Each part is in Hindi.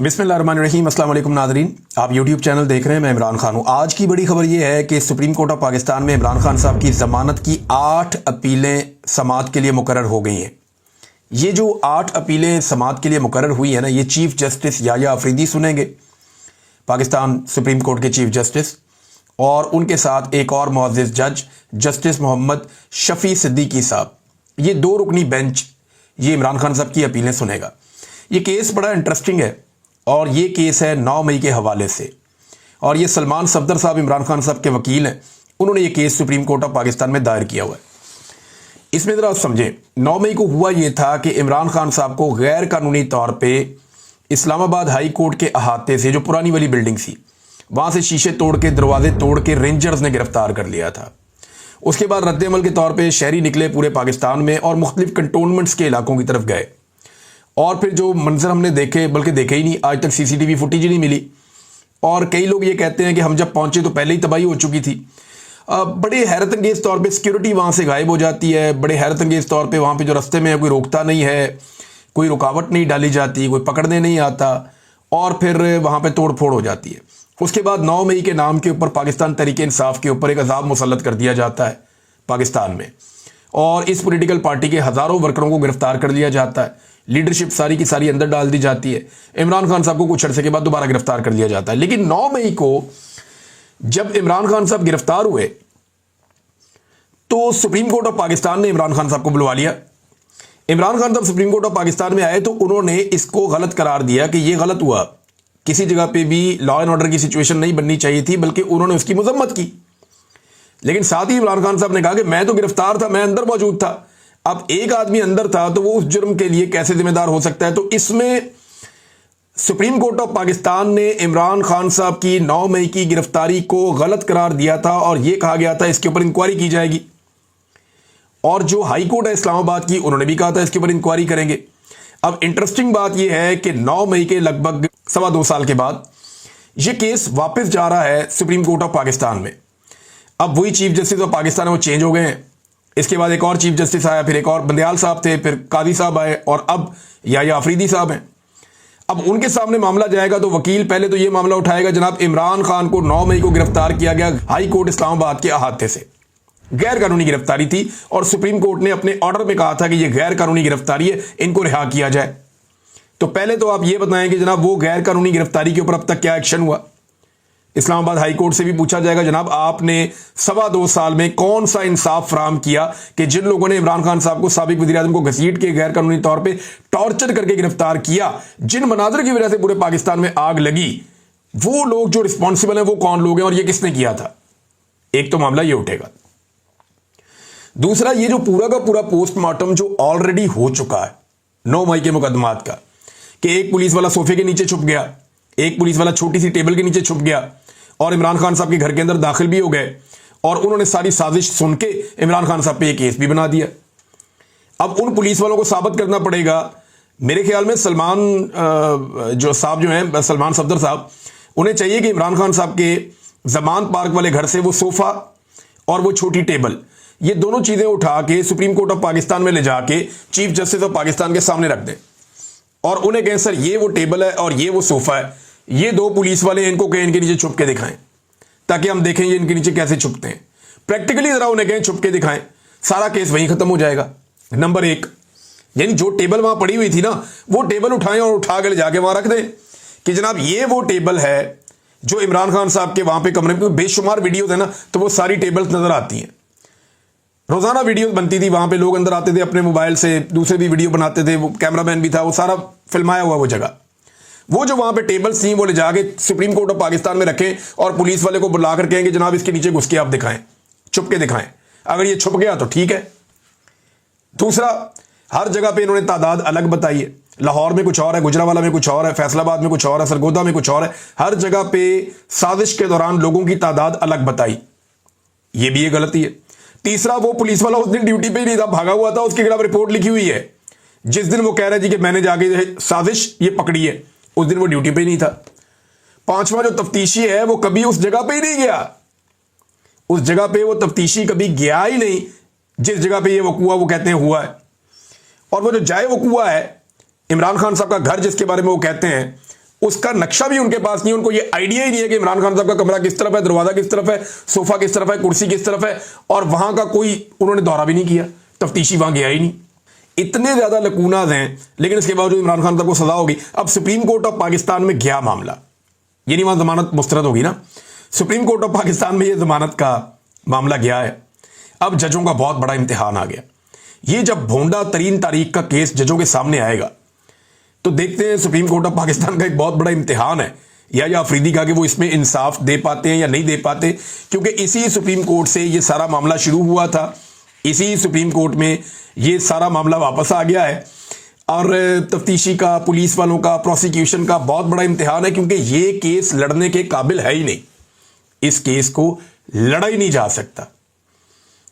बिस्मिल्लाहिर्रहमानिर्रहीम। अस्सलाम वालेकुम नाज़रीन, आप यूट्यूब चैनल देख रहे हैं। मैं इमरान खान हूँ। आज की बड़ी खबर यह है कि सुप्रीम कोर्ट ऑफ पाकिस्तान में इमरान खान साहब की ज़मानत की 8 अपीलें समाअत के लिए मुकर्रर हो गई हैं। ये जो 8 अपीलें समाअत के लिए मुकर्रर हुई है ना, ये चीफ जस्टिस याह्या अफरीदी सुनेंगे, पाकिस्तान सुप्रीम कोर्ट के चीफ जस्टिस, और उनके साथ एक और मुअज़्ज़िज़ जज जस्टिस मोहम्मद शफ़ी सिद्दीकी साहब। ये 2 रुकनी बेंच ये इमरान खान साहब की अपीलें सुनेगा। ये केस बड़ा इंटरेस्टिंग है और ये केस है 9 मई के हवाले से, और ये सलमान सफदर साहब इमरान खान साहब के वकील हैं। उन्होंने ये case supreme court of Pakistan में दायर किया हुआ है। इसमें ज़रा समझें, 9 मई को हुआ ये था कि इमरान खान साहब को गैर कानूनी तौर पे इस्लामाबाद हाई कोर्ट के अहाते से, जो पुरानी वाली बिल्डिंग थी, वहाँ से शीशे तोड़ के, दरवाजे तोड़ के रेंजर्स ने गिरफ्तार कर लिया था। उसके बाद रद्द-ए-अमल के तौर पर शहरी निकले पूरे पाकिस्तान में और मुख्तलिफ कंटोनमेंट्स के इलाकों की तरफ गए, और फिर जो मंजर हमने देखे, बल्कि देखे ही नहीं, आज तक सीसीटीवी फुटेज ही नहीं मिली। और कई लोग ये कहते हैं कि हम जब पहुंचे तो पहले ही तबाही हो चुकी थी। बड़े हैरत अंगेज तौर पे सिक्योरिटी वहाँ से गायब हो जाती है। बड़े हैरत अंगेज तौर पे वहाँ पे जो रास्ते में है कोई रोकता नहीं है, कोई रुकावट नहीं डाली जाती, कोई पकड़ने नहीं आता, और फिर वहाँ पे तोड़ फोड़ हो जाती है। उसके बाद 9 मई के नाम के ऊपर पाकिस्तान तहरीक इंसाफ के ऊपर एक अजाब मुसल्लत कर दिया जाता है पाकिस्तान में, और इस पॉलिटिकल पार्टी के हज़ारों वर्करों को गिरफ्तार कर लिया जाता है। लीडरशिप सारी की सारी अंदर डाल दी जाती है। इमरान खान साहब को कुछ अरसे के बाद दोबारा गिरफ्तार कर लिया जाता है। लेकिन 9 मई को जब इमरान खान साहब गिरफ्तार हुए तो सुप्रीम कोर्ट ऑफ पाकिस्तान ने इमरान खान साहब को बुलवा लिया। इमरान खान साहब सुप्रीम कोर्ट ऑफ पाकिस्तान में आए तो उन्होंने इसको गलत करार दिया कि यह गलत हुआ, किसी जगह पे भी लॉ एंड ऑर्डर की सिचुएशन नहीं बननी चाहिए थी, बल्कि उन्होंने उसकी मजम्मत की। लेकिन साथ ही इमरान खान साहब ने कहा कि मैं तो गिरफ्तार था, मैं अंदर मौजूद था। अब एक आदमी अंदर था तो वो उस जुर्म के लिए कैसे जिम्मेदार हो सकता है? तो इसमें सुप्रीम कोर्ट ऑफ पाकिस्तान ने इमरान खान साहब की 9 मई की गिरफ्तारी को गलत करार दिया था, और यह कहा गया था इसके ऊपर इंक्वायरी की जाएगी। और जो हाई कोर्ट है इस्लामाबाद की, उन्होंने भी कहा था इसके ऊपर इंक्वायरी करेंगे। अब इंटरेस्टिंग बात यह है कि 9 मई के लगभग 2.25 साल के बाद यह केस वापस जा रहा है सुप्रीम कोर्ट ऑफ पाकिस्तान में। अब वही चीफ जस्टिस ऑफ पाकिस्तान है, वो चेंज हो गए हैं। इसके बाद एक और चीफ जस्टिस आया, फिर एक और बंदयाल साहब थे, फिर कादी साहब आए, और अब याह्या अफरीदी साहब हैं। अब उनके सामने मामला जाएगा तो वकील पहले तो ये मामला उठाएगा, जनाब इमरान खान को 9 मई को गिरफ्तार किया गया हाई कोर्ट इस्लामाबाद के अहाते से, गैर कानूनी गिरफ्तारी थी, और सुप्रीम कोर्ट ने अपने ऑर्डर में कहा था कि यह गैर कानूनी गिरफ्तारी है, इनको रिहा किया जाए। तो पहले तो आप ये बताएं कि जनाब वो गैर कानूनी गिरफ्तारी के ऊपर अब तक क्या एक्शन हुआ। इस्लामाबाद हाई कोर्ट से भी पूछा जाएगा, जनाब आपने 2.25 साल में कौन सा इंसाफ फराहम किया कि जिन लोगों ने इमरान खान साहब को, साबिक वज़ीर आज़म को घसीट के गैर कानूनी तौर पे टॉर्चर करके गिरफ्तार किया, जिन मनाजर की वजह से पूरे पाकिस्तान में आग लगी, वो लोग जो रिस्पॉन्सिबल हैं वो कौन लोग हैं और ये किसने किया था? एक तो मामला ये उठेगा। दूसरा, ये जो पूरा का पूरा पोस्टमार्टम जो ऑलरेडी हो चुका है 9 मई के मुकदमात का, कि एक पुलिस वाला सोफे के नीचे छुप गया, एक पुलिस वाला छोटी सी टेबल के नीचे छुप गया, और इमरान खान साहब के घर के अंदर दाखिल भी हो गए, और उन्होंने सारी साजिश सुन के इमरान खान साहब पे एक केस भी बना दिया। अब उन पुलिस वालों को साबित करना पड़ेगा। मेरे ख्याल में सलमान जो साहब जो हैं, सलमान सफदर साहब, उन्हें चाहिए कि इमरान खान साहब के जमान पार्क वाले घर से वो सोफा और वो छोटी टेबल, ये दोनों चीजें उठा के सुप्रीम कोर्ट ऑफ पाकिस्तान में ले जाके चीफ जस्टिस ऑफ पाकिस्तान के सामने रख दें, और उन्हें कहें सर ये वो टेबल है और ये वो सोफा है, ये 2 पुलिस वाले इनको कहें इनके नीचे छुप के दिखाएं, ताकि हम देखें ये इनके नीचे कैसे छुपते हैं। प्रैक्टिकली जरा उन्हें कहें छुप के दिखाएं, सारा केस वहीं खत्म हो जाएगा। नंबर 1, यानी जो टेबल वहां पड़ी हुई थी ना, वो टेबल उठाएं और उठा के ले जाके वहां रख दें कि जनाब ये वो टेबल है जो इमरान खान साहब के वहां पे कमरे में, बेशुमार वीडियोज है ना, तो वो सारी टेबल्स नजर आती हैं। रोजाना वीडियोस बनती थी, वहां पे लोग अंदर आते थे अपने मोबाइल से, दूसरे भी वीडियो बनाते थे, वो कैमरामैन भी था, वो सारा फिल्माया हुआ वो जगह। वो जो वहां पे टेबल्स थी वो ले जाके सुप्रीम कोर्ट ऑफ पाकिस्तान में रखें, और पुलिस वाले को बुला कर कहेंगे जनाब इसके नीचे घुस के आप दिखाएं, छुप के दिखाएं। अगर ये छुप गया तो ठीक है। दूसरा, हर जगह पे इन्होंने तादाद अलग बताई है। लाहौर में कुछ और है, गुजरावाला में कुछ और है, फैसलाबाद में कुछ और है, सरगोदा में कुछ और है। हर जगह पे साजिश के दौरान लोगों की तादाद अलग बताई, ये भी ये गलती है। तीसरा, वो पुलिस वाला उस दिन ड्यूटी पे ही नहीं था, भागा हुआ था, उसके खिलाफ रिपोर्ट लिखी हुई है। जिस दिन वो कह रहा है जी कि मैंने जाके साजिश ये पकड़ी है, उस दिन वो ड्यूटी पे ही नहीं था। 5वां, जो तफ्तीशी है वो कभी उस जगह पे ही नहीं गया, उस जगह पे वो तफ्तीशी कभी गया ही नहीं जिस जगह पे ये वकूआ वो कहते हैं हुआ है। और वो जो जाए वकूआ है, इमरान खान साहब का घर जिसके बारे में वो कहते हैं, उसका नक्शा भी उनके पास नहीं है, उनको ये आइडिया ही नहीं है कि इमरान खान साहब का कमरा किस तरफ है, दरवाजा किस तरफ है, सोफा किस तरफ है, कुर्सी किस तरफ है, और वहां का कोई उन्होंने दौरा भी नहीं किया, तफ्तीशी वहां गया ही नहीं। इतने ज्यादा लकूनाज हैं, लेकिन इसके बावजूद इमरान खान साहब को सजा होगी। अब सुप्रीम कोर्ट ऑफ पाकिस्तान में गया मामला, यानी वहां जमानत मुस्तरद होगी ना, सुप्रीम कोर्ट ऑफ पाकिस्तान में यह जमानत का मामला गया है। अब जजों का बहुत बड़ा इम्तिहान आ गया। ये जब भोंडा तरीन तारीख का केस जजों के सामने आएगा तो देखते हैं सुप्रीम कोर्ट ऑफ पाकिस्तान का एक बहुत बड़ा इम्तिहान है, या अफरीदी का कि वो इसमें इंसाफ दे पाते हैं या नहीं दे पाते, क्योंकि इसी सुप्रीम कोर्ट से ये सारा मामला शुरू हुआ था, इसी सुप्रीम कोर्ट में ये सारा मामला वापस आ गया है। और तफ्तीशी का, पुलिस वालों का, प्रोसिक्यूशन का बहुत बड़ा इम्तिहान है, क्योंकि ये केस लड़ने के काबिल है ही नहीं, इस केस को लड़ा ही नहीं जा सकता।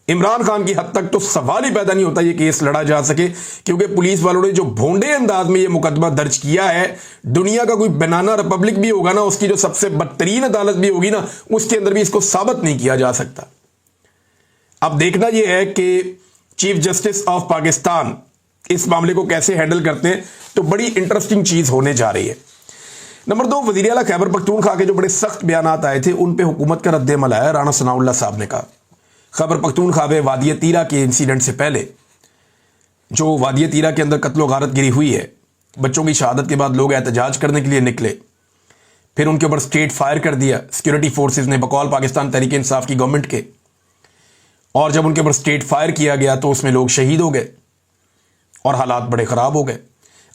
इमरान खान की हद तक तो सवाल ही पैदा नहीं होता ये केस लड़ा जा सके, क्योंकि पुलिस वालों ने जो भोंडे अंदाज में ये मुकदमा दर्ज किया है, दुनिया का कोई बनाना रिपब्लिक भी होगा ना, उसकी जो सबसे बदतरीन अदालत भी होगी ना, उसके अंदर भी इसको साबित नहीं किया जा सकता। अब देखना यह है कि चीफ जस्टिस ऑफ पाकिस्तान इस मामले को कैसे हैंडल करते हैं, तो बड़ी इंटरेस्टिंग चीज होने जा रही है। नंबर 2, वजीर आला खैबर पख्तूनख्वा के जो बड़े सख्त बयान आए थे, उन पे हुकूमत का रद्द-ए-अमल आया। राणा सनाउल्लाह साहब ने कहा खैबर पख्तूनख्वा में वादिय तीरा के इंसिडेंट से पहले, जो वादिय तीरा के अंदर कत्लो गारत गिरी हुई है, बच्चों की शहादत के बाद लोग एहतजाज करने के लिए निकले, फिर उनके ऊपर स्ट्रेट फायर कर दिया सिक्योरिटी फोर्सेज ने बकौल पाकिस्तान तहरीक इंसाफ की गवर्नमेंट के, और जब उनके ऊपर स्ट्रेट फायर किया गया तो उसमें लोग शहीद हो गए और हालात बड़े ख़राब हो गए।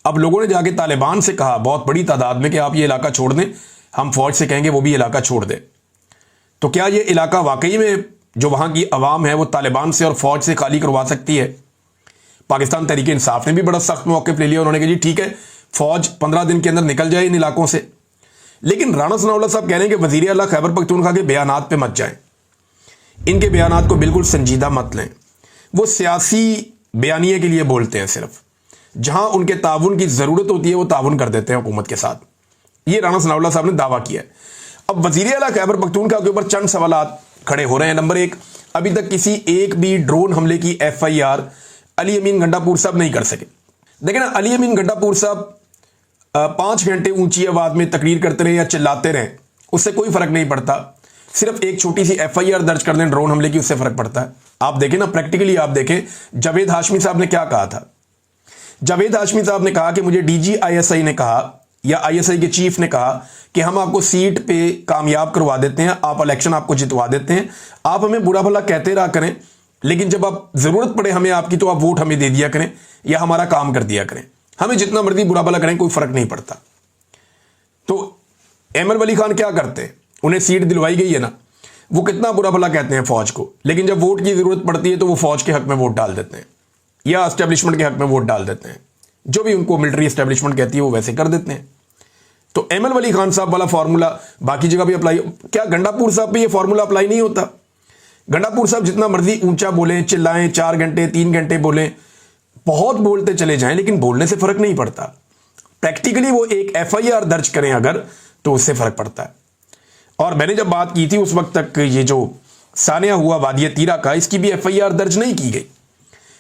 अब लोगों ने जाके तालिबान से कहा बहुत बड़ी तादाद में कि आप ये इलाका छोड़ दें, हम फौज से कहेंगे वो भी इलाका छोड़ दे। तो क्या ये इलाका वाकई में जो वहां की अवाम है वो तालिबान से और फौज से खाली करवा सकती है? पाकिस्तान तहरीक इंसाफ ने भी बड़ा सख्त मौक़िफ़ ले लिया, उन्होंने कहा जी ठीक है, फौज 15 दिन के अंदर निकल जाए इन इलाकों से। लेकिन राणा सनाउल्लाह साहब कह रहे हैं कि वज़ीर आला खैबर पख्तूनख्वा के बयानात पे मत जाएं, इनके बयानात को बिल्कुल संजीदा मत लें, वो सियासी बयानिए के लिए बोलते हैं सिर्फ, जहां उनके ताउन की ज़रूरत होती है वो ताउन कर देते हैं हुकूमत के साथ। ये राणा सनाउल्लाह साहब ने दावा किया है। अब वज़ीर आला खैबर पख्तूनख्वा के ऊपर चंद सवालात खड़े हो रहे हैं। नंबर 1, अभी तक किसी एक भी ड्रोन हमले की FIR अली अमीन गंडापुर साहब नहीं कर सके। देखिए ना, अली अमीन गंडापुर साहब 5 घंटे ऊंची आवाज में तकरीर करते रहे या चिल्लाते रहे, उससे कोई फर्क नहीं पड़ता। सिर्फ एक छोटी सी FIR दर्ज कर दें ड्रोन हमले की, उससे फर्क पड़ता है। आप देखें ना, प्रैक्टिकली आप देखें जावेद हाशमी साहब ने क्या कहा था। जावेद हाशमी साहब ने कहा कि मुझे DG ISI ने कहा, या ISI के चीफ ने कहा कि हम आपको सीट पे कामयाब करवा देते हैं, आप इलेक्शन आपको जितवा देते हैं, आप हमें बुरा भला कहते रहा करें, लेकिन जब आप जरूरत पड़े हमें आपकी तो आप वोट हमें दे दिया करें या हमारा काम कर दिया करें, हमें जितना मर्जी बुरा भला करें कोई फर्क नहीं पड़ता। तो एमर वली खान क्या करते हैं, उन्हें सीट दिलवाई गई है ना, वो कितना बुरा भला कहते हैं फौज को, लेकिन जब वोट की जरूरत पड़ती है तो वो फौज के हक में वोट डाल देते हैं या एस्टेब्लिशमेंट के हक में वोट डाल देते हैं, जो भी उनको मिलिट्री एस्टेब्लिशमेंट कहती है वो वैसे कर देते हैं। तो एमर वली खान साहब वाला फॉर्मूला बाकी जगह भी अप्लाई, क्या गंडापुर साहब पे ये फॉर्मूला अप्लाई नहीं होता? गंडापुर साहब जितना मर्जी ऊंचा बोलें, चिल्लाएं, 4 घंटे 3 घंटे बोलें, बहुत बोलते चले जाएं, लेकिन बोलने से फर्क नहीं पड़ता। प्रैक्टिकली वो एक FIR दर्ज करें अगर, तो उससे फर्क पड़ता है। और मैंने जब बात की थी उस वक्त तक ये जो सानिया हुआ वादिय तीरा का, इसकी भी FIR दर्ज नहीं की गई।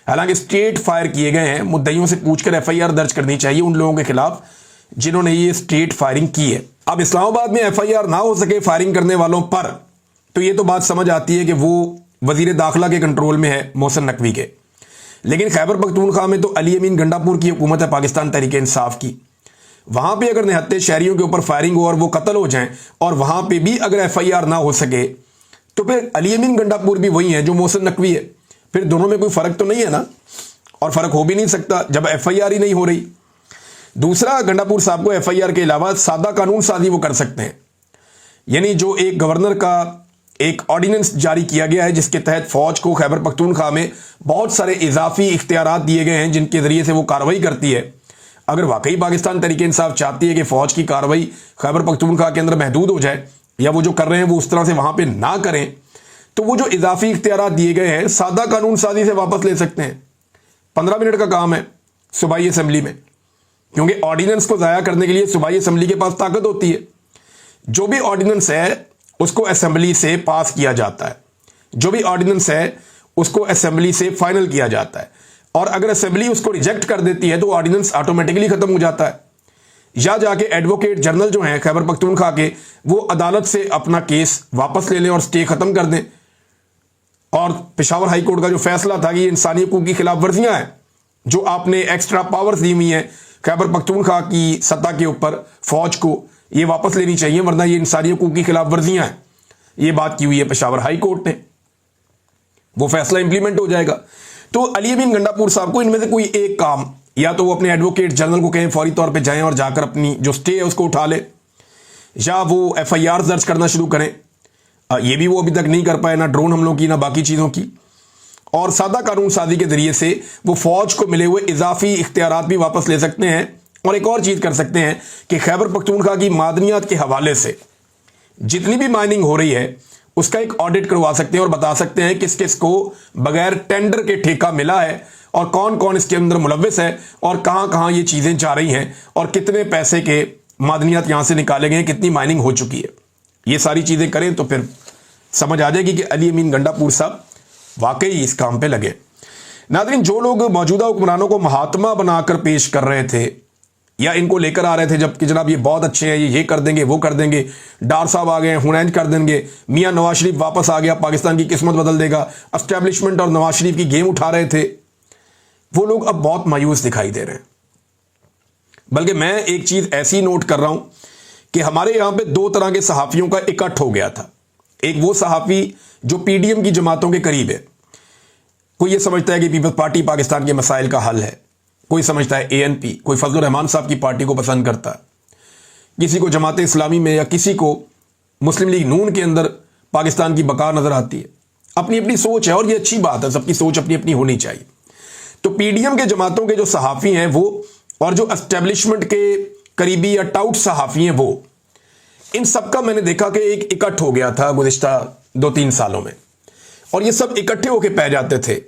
हालांकि स्ट्रेट फायर किए गए हैं, मुद्दइयों से पूछकर FIR दर्ज करनी चाहिए उन लोगों के खिलाफ जिन्होंने ये स्ट्रेट फायरिंग की है। अब इस्लामाबाद में FIR ना हो सके फायरिंग करने वालों पर, तो ये तो बात समझ आती है कि वो वजीर दाखिला के कंट्रोल में है, मोहसिन नकवी के। लेकिन खैबर पख्तूनख्वा में तो अली अमीन गंडापुर की हुकूमत है, पाकिस्तान तहरीक इंसाफ की। वहां पे अगर निहत्ते शहरियों के ऊपर फायरिंग हो और वो कत्ल हो जाएं, और वहां पे भी अगर FIR ना हो सके, तो फिर अली अमीन गंडापुर भी वही है जो मोहसिन नकवी है। फिर दोनों में कोई फर्क तो नहीं है ना, और फर्क हो भी नहीं सकता जब FIR ही नहीं हो रही। दूसरा, गंडापुर साहब को FIR के अलावा सादा कानून साजी वो कर सकते हैं, यानी जो एक गवर्नर का एक ऑर्डिनेंस जारी किया गया है जिसके तहत फौज को खैबर पख्तूनख्वा में बहुत सारे इजाफी इख्तियारात दिए गए हैं जिनके जरिए से वो कार्रवाई करती है। अगर वाकई पाकिस्तान तहरीक इंसाफ चाहती है कि फौज की कार्रवाई खैबर पख्तूनख्वा के अंदर महदूद हो जाए, या वो जो कर रहे हैं वो उस तरह से वहां पे ना करें, तो वो जो इजाफी इख्तियारात दिए गए हैं सादा कानून साजी से वापस ले सकते हैं। 15 मिनट का काम है सूबाई असेंबली में, क्योंकि ऑर्डिनेंस को ज़ाया करने के लिए सूबाई असेंबली के पास ताकत होती है। जो भी ऑर्डिनेंस है उसको असेंबली से पास किया जाता है, जो भी ऑर्डिनेंस है उसको असेंबली से फाइनल किया जाता है, और अगर असेंबली उसको रिजेक्ट कर देती है तो ऑर्डिनेंस ऑटोमेटिकली खत्म हो जाता है। या जाके एडवोकेट जनरल जो हैं खैबर पख्तूनख्वा के, वो अदालत से अपना केस वापस ले लें और स्टे खत्म कर दें। और पेशावर हाई कोर्ट का जो फैसला था कि ये इंसानी हकूक की खिलाफ वर्जियां हैं, जो आपने एक्स्ट्रा पावर्स दी हुई हैं खैबर पख्तूनख्वा की सत्ता के ऊपर फौज को, ये वापस लेनी चाहिए, वरना ये इंसानी हकूक की खिलाफ वर्जियां हैं। ये बात की हुई है पेशावर हाई कोर्ट ने, वो फैसला इंप्लीमेंट हो जाएगा। तो अली अमीन गंडापुर साहब को इनमें से कोई एक काम, या तो वो अपने एडवोकेट जनरल को कहें फौरी तौर पे जाएं और जाकर अपनी जो स्टे है उसको उठा ले, या वो FIR दर्ज करना शुरू करें। ये भी वो अभी तक नहीं कर पाए, ना ड्रोन हमलों की ना बाकी चीज़ों की। और सादा कानून साजी के जरिए से वो फौज को मिले हुए इजाफी इख्तियारात भी वापस ले सकते हैं। और एक और चीज़ कर सकते हैं कि खैबर पख्तूनख्वा की मादनियात के हवाले से जितनी भी माइनिंग हो रही है उसका एक ऑडिट करवा सकते हैं और बता सकते हैं किस किस को बगैर टेंडर के ठेका मिला है और कौन कौन इसके अंदर मुलव्विस है और कहां कहां ये चीजें जा रही हैं और कितने पैसे के मादनियात यहां से निकाले गए हैं, कितनी माइनिंग हो चुकी है। ये सारी चीजें करें तो फिर समझ आ जाएगी कि अली अमीन गंडापुर साहब वाकई इस काम पे लगे। नाज़रीन, जो लोग मौजूदा हुक्मरानों को महात्मा बनाकर पेश कर रहे थे या इनको लेकर आ रहे थे जबकि जनाब ये बहुत अच्छे हैं, ये कर देंगे वो कर देंगे, डार साहब आ गए हुनैन कर देंगे, मियां नवाज शरीफ वापस आ गया, पाकिस्तान की किस्मत बदल देगा, एस्टेब्लिशमेंट और नवाज शरीफ की गेम उठा रहे थे, वो लोग अब बहुत मायूस दिखाई दे रहे हैं। बल्कि मैं एक चीज ऐसी नोट कर रहा हूं कि हमारे यहां पे दो तरह के सहाफियों का इकट्ठ हो गया था। एक वो सहाफी जो PDM की जमातों के करीब है, कोई ये समझता है कि पीपल्स पार्टी पाकिस्तान के मसाइल का हल है, कोई समझता है ANP, कोई फजलुर रहमान साहब की पार्टी को पसंद करता है, किसी को जमात इस्लामी में या किसी को मुस्लिम लीग नून के अंदर पाकिस्तान की बका नजर आती है। अपनी अपनी सोच है और ये अच्छी बात है, सबकी सोच अपनी अपनी होनी चाहिए। तो PDM के जमातों के जो सहाफ़ी हैं वो, और जो एस्टेब्लिशमेंट के करीबी या टाउट सहाफ़ी हैं वो, इन सबका मैंने देखा कि एक इकट्ठ हो गया था गुज़िश्ता 2-3 सालों में। और ये सब इकट्ठे होकर पै जाते थे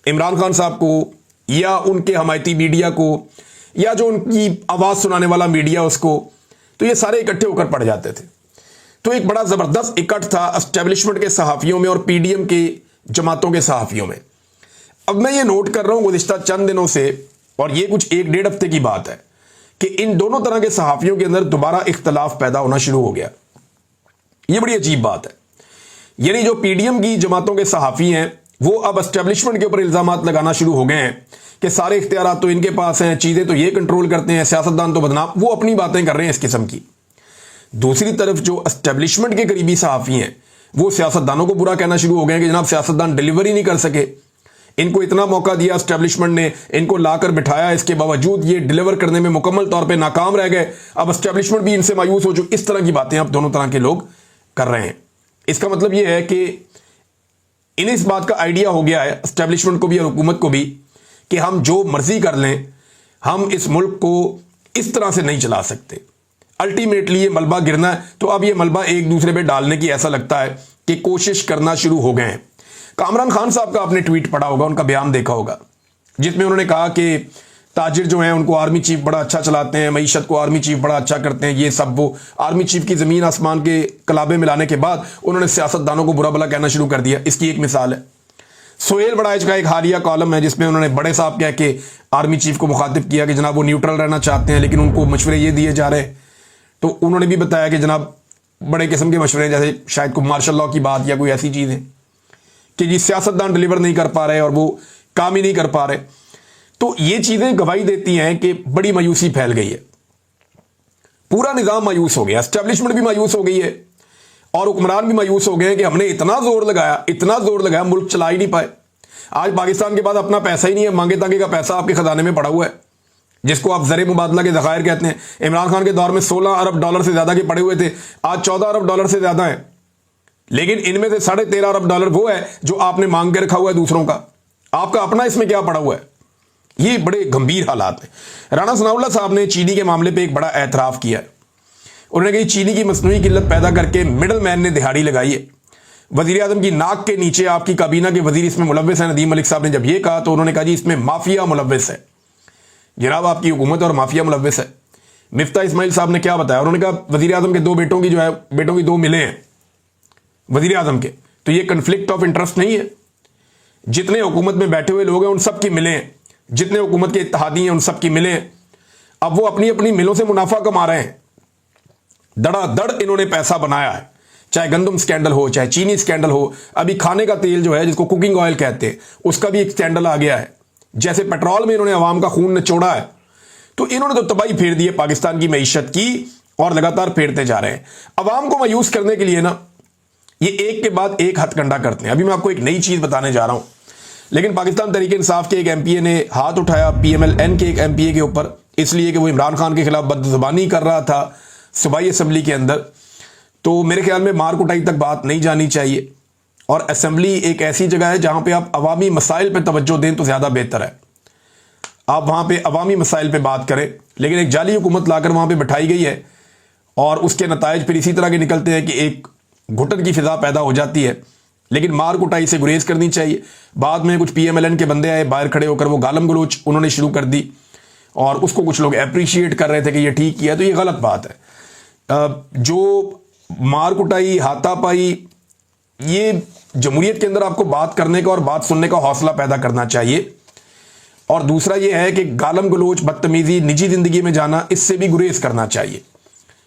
इमरान खान साहब को या उनके हमायती मीडिया को या जो उनकी आवाज़ सुनाने वाला मीडिया उसको, तो ये सारे इकट्ठे होकर पड़ जाते थे। तो एक बड़ा ज़बरदस्त इकट्ठ था एस्टेब्लिशमेंट के सहाफ़ियों में और PDM के जमातों के सहाफ़ियों में। अब मैं ये नोट कर रहा हूँ गुज़िश्ता चंद दिनों से, और ये कुछ 1-1.5 हफ्ते की बात है, कि इन दोनों तरह के सहाफ़ियों के अंदर दोबारा इख्तलाफ पैदा होना शुरू हो गया। ये बड़ी अजीब बात है। यानी जो PDM की जमातों के सहाफ़ी हैं वो अब एस्टेब्लिशमेंट के ऊपर इल्ज़ामात लगाना शुरू हो गए हैं कि सारे इख्तियारात तो इनके पास हैं, चीज़ें तो ये कंट्रोल करते हैं, सियासतदान तो बदनाम, वो अपनी बातें कर रहे हैं इस किस्म की। दूसरी तरफ जो एस्टेब्लिशमेंट के करीबी सहाफ़ी हैं वो सियासतदानों को बुरा कहना शुरू हो गए हैं कि जनाब सियासतदान डिलीवर ही नहीं कर सके, इनको इतना मौका दिया एस्टेब्लिशमेंट ने, इनको लाकर बिठाया, इसके बावजूद ये डिलीवर करने में मुकम्मल तौर पर नाकाम रह गए, अब एस्टेब्लिशमेंट भी इनसे मायूस हो चुकी। इस तरह की बातें अब दोनों तरह के लोग कर रहे हैं। इसका मतलब यह है कि इन्हें इस बात का आइडिया हो गया है, एस्टेब्लिशमेंट को भी और हुकूमत को भी, कि हम जो मर्जी कर लें, हम इस मुल्क को इस तरह से नहीं चला सकते। अल्टीमेटली ये मलबा गिरना है, तो अब ये मलबा एक दूसरे पे डालने की ऐसा लगता है कि कोशिश करना शुरू हो गए हैं। कामरान खान साहब का आपने ट्वीट पढ़ा होगा, उनका बयान देखा होगा, जिसमें उन्होंने कहा कि ताजिर जो हैं उनको आर्मी चीफ बड़ा अच्छा चलाते हैं, मईशत को आर्मी चीफ बड़ा अच्छा करते हैं, ये सब। वो आर्मी चीफ की ज़मीन आसमान के कलाबे मिलाने के बाद उन्होंने सियासतदानों को बुरा भला कहना शुरू कर दिया। इसकी एक मिसाल है सोहेल बड़ाइच का एक हालिया कॉलम है जिसमें उन्होंने बड़े साहब कह के आर्मी चीफ को मुखातिब किया कि जनाब वो न्यूट्रल रहना चाहते हैं लेकिन उनको मशवरे ये दिए जा रहे हैं। तो उन्होंने भी बताया कि जनाब बड़े किस्म के मशवरे, जैसे शायद कोई मार्शल लॉ की बात या कोई ऐसी चीज़ है कि जी सियासतदान डिलीवर नहीं कर पा रहे और वो काम ही नहीं कर पा रहे। तो ये चीज़ें गवाही देती हैं कि बड़ी मायूसी फैल गई है, पूरा निज़ाम मायूस हो गया, एस्टेब्लिशमेंट भी मायूस हो गई है और हुक्मरान भी मायूस हो गए हैं कि हमने इतना जोर लगाया, मुल्क चला ही नहीं पाए। आज पाकिस्तान के पास अपना पैसा ही नहीं है, मांगे तांगे का पैसा आपके खजाने में पड़ा हुआ है, जिसको आप ज़र मुबादला के ज़खायर कहते हैं। इमरान खान के दौर में 16 अरब डॉलर से ज़्यादा के पड़े हुए थे, आज 14 अरब डॉलर से ज़्यादा है, लेकिन इनमें से 13.5 अरब डॉलर वो है जो आपने मांग के रखा हुआ है दूसरों का, आपका अपना इसमें क्या पड़ा हुआ है। ये बड़े गंभीर हालात हैं। राणा सनाउल्लाह साहब ने चीनी के मामले पे एक बड़ा एतराफ़ किया है। उन्होंने कहा चीनी की मसनूई किल्लत पैदा करके मिडल मैन ने दिहाड़ी लगाई है। वज़ीर आज़म की नाक के नीचे आपकी काबीना के वज़ीर इसमें मुलव्विस है। नदीम मलिक साहब ने जब ये कहा तो उन्होंने कहा जी इसमें माफिया मुलव्विस है। जनाब आपकी हुकूमत और माफिया मुलव्विस है। मिफ्ता इस्माइल साहब ने क्या बताया, उन्होंने कहा वज़ीर आज़म के 2 बेटों की बेटों की 2 मिले हैं वज़ीर आज़म के, तो ये कन्फ्लिक्ट ऑफ इंटरेस्ट नहीं है। जितने हुकूमत में बैठे हुए लोग हैं उन सब की मिले हैं, जितने हुकूमत के इत्तेहादी हैं उन सब की मिले हैं। अब वो अपनी अपनी मिलों से मुनाफा कमा रहे हैं, धड़ाधड़ इन्होंने पैसा बनाया है, चाहे गंदम स्कैंडल हो, चाहे चीनी स्कैंडल हो, अभी खाने का तेल जो है जिसको कुकिंग ऑयल कहते हैं उसका भी एक स्कैंडल आ गया है। जैसे पेट्रोल में इन्होंने अवाम का खून निचोड़ा है, तो इन्होंने तो तबाही फेर दी है पाकिस्तान की मईशत की, और लगातार फेरते जा रहे हैं। अवाम को मायूस करने के लिए ना ये एक के बाद एक हथकंडा करते हैं। अभी मैं आपको एक नई चीज बताने जा रहा हूं, लेकिन पाकिस्तान तहरीक इंसाफ के एक एमपीए ने हाथ उठाया पीएमएलएन के एक एमपीए के ऊपर, इसलिए कि वो इमरान खान के खिलाफ बदजुबानी कर रहा था सूबाई असम्बली के अंदर। तो मेरे ख्याल में मार कुटाई तक बात नहीं जानी चाहिए, और असम्बली एक ऐसी जगह है जहां पे आप अवामी मसाइल पे तवज्जो दें तो ज्यादा बेहतर है। आप वहां पे अवामी मसाइल पे बात करें, लेकिन एक जाली हुकूमत लाकर वहां पे बैठाई गई है, और उसके नतायज फिर इसी तरह के निकलते हैं कि एक घुटन की फिजा पैदा हो जाती है। लेकिन मार कुटाई से गुरेज करनी चाहिए। बाद में कुछ पीएमएलएन के बंदे आए, बाहर खड़े होकर वो गालम गलोच उन्होंने शुरू कर दी, और उसको कुछ लोग अप्रिशिएट कर रहे थे कि ये ठीक किया, तो ये गलत बात है। जो मार कुटाई, हाथापाई, ये जमहूरियत के अंदर आपको बात करने का और बात सुनने का हौसला पैदा करना चाहिए। और दूसरा ये है कि गालम गलोच, बदतमीजी, निजी जिंदगी में जाना, इससे भी गुरेज करना चाहिए,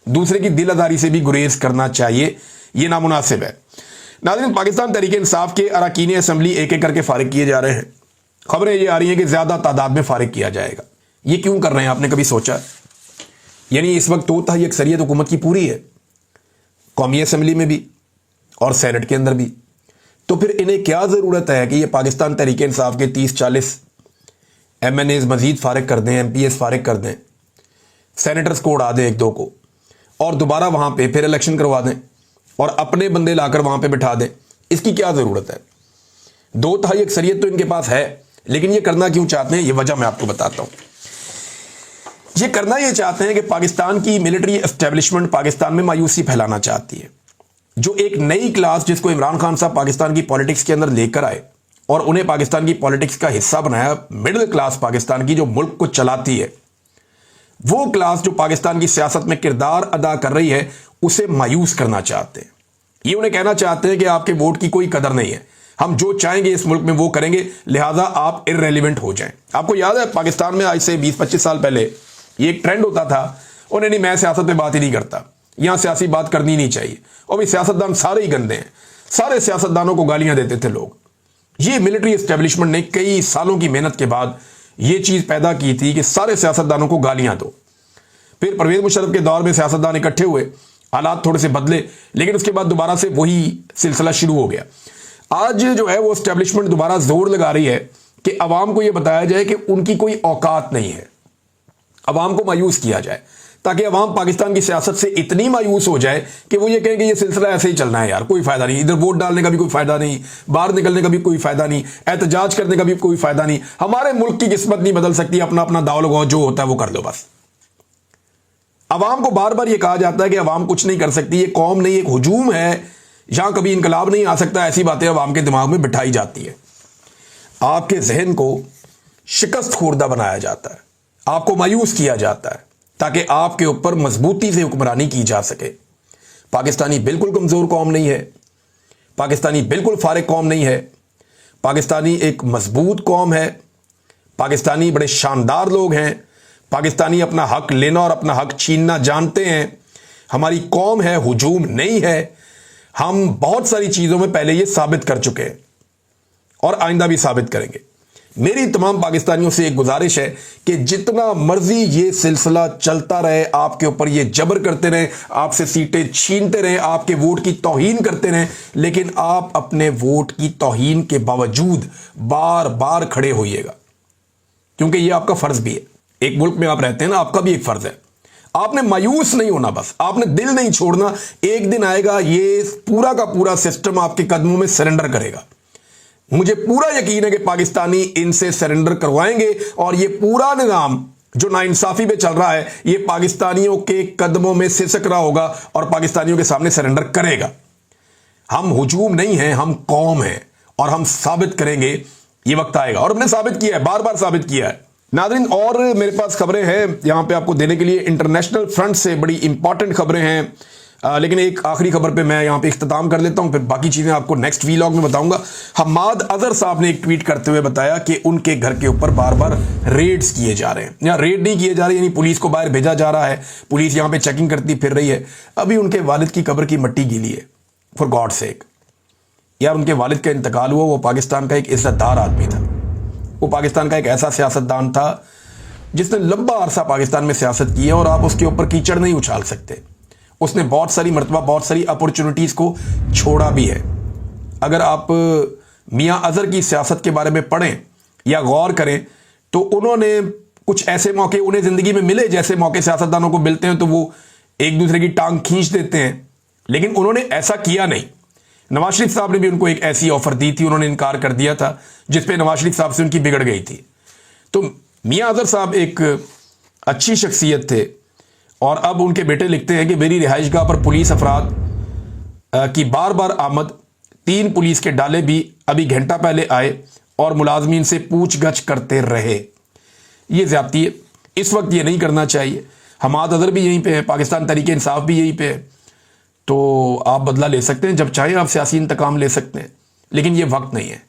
दूसरे की दिल आजारी से भी गुरेज करना चाहिए, ये नामुनासिब है। नाज़रीन, पाकिस्तान तहरीक इंसाफ के अरकान असम्बली एक एक करके फारिग किए जा रहे हैं। खबरें ये आ रही हैं कि ज्यादा तादाद में फारिग किया जाएगा। ये क्यों कर रहे हैं, आपने कभी सोचा? यानी इस वक्त 2/3 अक्सरियत हुकूमत की पूरी है, कौमी असम्बली में भी और सेनेट के अंदर भी। तो फिर इन्हें क्या जरूरत है कि ये पाकिस्तान तहरीक इंसाफ के 30-40 MNAs मजीद फारिग कर दें, MPs फारिग कर दें, सेनेटर्स को उड़ा दें 1-2 को, और दोबारा वहां पे फिर इलेक्शन करवा दें और अपने बंदे लाकर वहां पे बिठा दें। इसकी क्या जरूरत है? 2/3 अक्सरियत तो इनके पास है, लेकिन ये करना क्यों चाहते हैं, ये वजह मैं आपको बताता हूं। ये करना ये चाहते हैं कि पाकिस्तान की मिलिट्री एस्टेब्लिशमेंट पाकिस्तान में मायूसी फैलाना चाहती है। जो एक नई क्लास जिसको इमरान खान साहब पाकिस्तान की पॉलिटिक्स के अंदर लेकर आए और उन्हें पाकिस्तान की पॉलिटिक्स का हिस्सा बनाया, मिडिल क्लास पाकिस्तान की जो मुल्क को चलाती है, वो क्लास जो पाकिस्तान की सियासत में किरदार अदा कर रही है, उसे मायूस करना चाहते हैं। ये उन्हें कहना चाहते हैं कि आपके वोट की कोई कदर नहीं है, हम जो चाहेंगे इस मुल्क में वो करेंगे, लिहाजा आप इररेलेवेंट हो जाएं। आपको याद है पाकिस्तान में आज से 20-25 साल पहले ये एक ट्रेंड होता था, उन्हें नहीं, मैं सियासत में बात ही नहीं करता, यहां सियासी बात करनी नहीं चाहिए, और भी सियासतदान सारे ही गंदे हैं, सारे सियासतदानों को गालियां देते थे लोग। ये मिलिट्री एस्टेब्लिशमेंट ने कई सालों की मेहनत के बाद ये चीज पैदा की थी कि सारे सियासतदानों को गालियां दो। फिर परवेज मुशर्रफ के दौर में सियासतदान इकट्ठे हुए, हालात थोड़े से बदले, लेकिन उसके बाद दोबारा से वही सिलसिला शुरू हो गया। आज जो है वो एस्टेब्लिशमेंट दोबारा जोर लगा रही है कि अवाम को यह बताया जाए कि उनकी कोई औकात नहीं है, अवाम को मायूस किया जाए, ताकि अवाम पाकिस्तान की सियासत से इतनी मायूस हो जाए कि वो ये कहें कि ये सिलसिला ऐसे ही चलना है यार, कोई फायदा नहीं, इधर वोट डालने का भी कोई फायदा नहीं, बाहर निकलने का भी कोई फायदा नहीं, एहतजाज करने का भी कोई फायदा नहीं, हमारे मुल्क की किस्मत नहीं बदल सकती, अपना अपना दाव लगाओ, जो होता है वो कर लो बस। अवाम को बार बार ये कहा जाता है कि अवाम कुछ नहीं कर सकती, ये कौम नहीं, एक हुजूम है, यहां कभी इनकलाब नहीं आ सकता, ऐसी बातें अवाम के दिमाग में बिठाई जाती है। आपके जहन को शिकस्त खुर्दा बनाया जाता है, आपको मायूस किया जाता है, ताकि आपके ऊपर मजबूती से हुक्मरानी की जा सके। पाकिस्तानी बिल्कुल कमजोर कौम नहीं है, पाकिस्तानी बिल्कुल फारिग कौम नहीं है, पाकिस्तानी एक मजबूत कौम है, पाकिस्तानी बड़े शानदार लोग हैं, पाकिस्तानी अपना हक लेना और अपना हक छीनना जानते हैं। हमारी कौम है, हुजूम नहीं है। हम बहुत सारी चीजों में पहले ये साबित कर चुके हैं और आइंदा भी साबित करेंगे। मेरी तमाम पाकिस्तानियों से एक गुजारिश है कि जितना मर्जी ये सिलसिला चलता रहे, आपके ऊपर ये जबर करते रहे, आपसे सीटें छीनते रहे, आपके वोट की तौहीन करते रहे, लेकिन आप अपने वोट की तौहीन के बावजूद बार बार खड़े होइएगा, क्योंकि ये आपका फर्ज भी है। एक मुल्क में आप रहते हैं ना, आपका भी एक फर्ज है। आपने मायूस नहीं होना, बस आपने दिल नहीं छोड़ना। एक दिन आएगा ये पूरा का पूरा सिस्टम आपके कदमों में सरेंडर करेगा। मुझे पूरा यकीन है कि पाकिस्तानी इनसे सरेंडर करवाएंगे और ये पूरा निजाम जो नाइंसाफी पे चल रहा है, ये पाकिस्तानियों के कदमों में सिसक रहा होगा और पाकिस्तानियों के सामने सरेंडर करेगा। हम हुजूम नहीं हैं, हम कौम हैं, और हम साबित करेंगे, ये वक्त आएगा। और हमने साबित किया है, बार बार साबित किया है। नाज़रीन, और मेरे पास खबरें हैं यहां पे आपको देने के लिए। इंटरनेशनल फ्रंट से बड़ी इंपॉर्टेंट खबरें हैं। लेकिन एक आखिरी खबर पे मैं यहाँ पे इख्तिताम कर लेता हूँ, फिर बाकी चीज़ें आपको नेक्स्ट वीलॉग में बताऊंगा। हम्माद अजहर साहब ने एक ट्वीट करते हुए बताया कि उनके घर के ऊपर बार बार रेड्स किए जा रहे हैं, या रेड नहीं किए जा रहे, यानी पुलिस को बाहर भेजा जा रहा है, पुलिस यहाँ पे चेकिंग करती फिर रही है। अभी उनके वालिद की कब्र की मट्टी गीली है, फॉर गॉड सेक। यार उनके वालिद का इंतकाल हुआ, वो पाकिस्तान का एक इज्जतदार आदमी था, वो पाकिस्तान का एक ऐसा सियासतदान था जिसने लंबा अरसा पाकिस्तान में सियासत की है, और आप उसके ऊपर कीचड़ नहीं उछाल सकते। उसने बहुत सारी मरतबा बहुत सारी अपॉर्चुनिटीज़ को छोड़ा भी है। अगर आप मियाँ अजहर की सियासत के बारे में पढ़ें या गौर करें तो उन्होंने कुछ ऐसे मौके उन्हें ज़िंदगी में मिले, जैसे मौके सियासतदानों को मिलते हैं तो वो एक दूसरे की टांग खींच देते हैं, लेकिन उन्होंने ऐसा किया नहीं। नवाज शरीफ साहब ने भी उनको एक ऐसी ऑफर दी थी, उन्होंने इनकार कर दिया था, जिसपे नवाज शरीफ साहब से उनकी बिगड़ गई थी। तो मियाँ अजहर साहब एक अच्छी शख्सियत थे, और अब उनके बेटे लिखते हैं कि मेरी रिहाइशगाह पर पुलिस अफराद की बार बार आमद, 3 पुलिस के डाले भी अभी घंटा पहले आए और मुलाजमीन से पूछगछ करते रहे। ये ज्यादती है, इस वक्त ये नहीं करना चाहिए। हम्माद अजहर भी यहीं पे है, पाकिस्तान तहरीक इंसाफ भी यहीं पे है, तो आप बदला ले सकते हैं, जब चाहें आप सियासी इंतकाम ले सकते हैं, लेकिन ये वक्त नहीं है।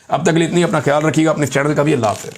अब तक इतनी अपना ख्याल रखिएगा, अपने चैनल का भी। अल्लाह हाफ़िज़।